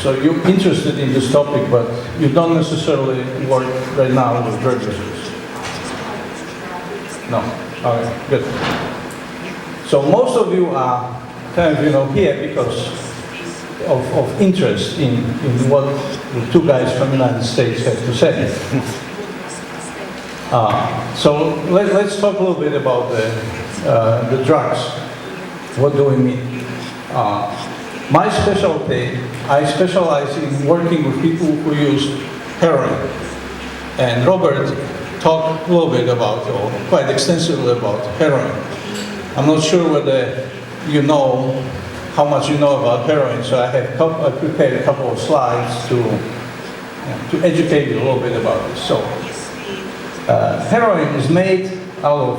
So you're interested in this topic, but you don't necessarily work right now with drug users. No. Okay, good. So most of you are kind of, here because of interest in what the two guys from the United States have to say. So let's talk a little bit about the drugs. What do we mean? My specialty, I specialize in working with people who use heroin. And Robert talked a little bit about, or quite extensively about heroin. I'm not sure whether you know how much you know about heroin, so I prepared a couple of slides to educate you a little bit about this. So, heroin is made out of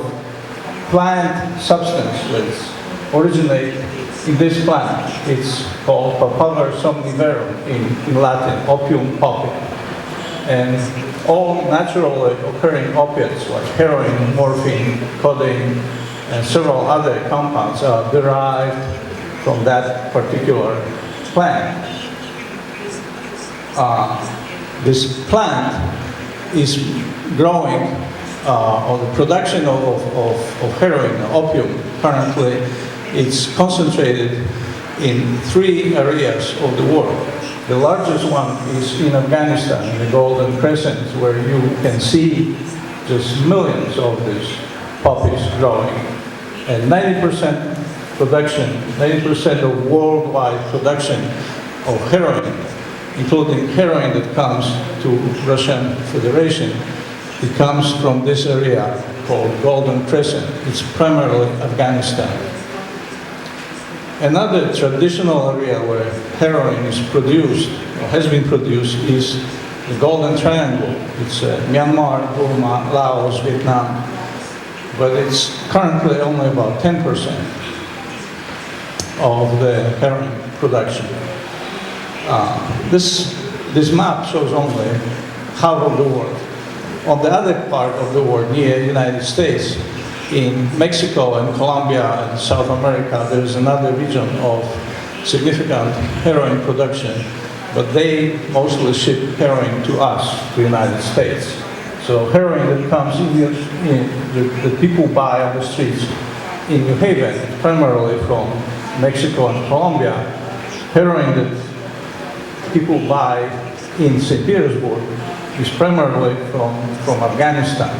plant substance that originates in this plant. It's called Papaver somniferum in Latin, opium poppy. And all naturally occurring opiates like heroin, morphine, codeine, and several other compounds are derived from that particular plant. This plant is growing, or the production of heroin, opium, currently it's concentrated in 3 areas of the world. The largest one is in Afghanistan, in the Golden Crescent, where you can see just millions of these poppies growing. And 90% production, 90% of worldwide production of heroin, including heroin that comes to Russian Federation, it comes from this area called Golden Crescent. It's primarily Afghanistan. Another traditional area where heroin is produced, or has been produced, is the Golden Triangle. It's Myanmar, Burma, Laos, Vietnam, but it's currently only about 10% of the heroin production. This map shows only half of the world. On the other part of the world, near the United States, in Mexico and Colombia and South America, there is another region of significant heroin production, but they mostly ship heroin to us, the United States. So heroin that comes that people buy on the streets in New Haven, primarily from Mexico and Colombia, heroin that people buy in St. Petersburg is primarily from Afghanistan.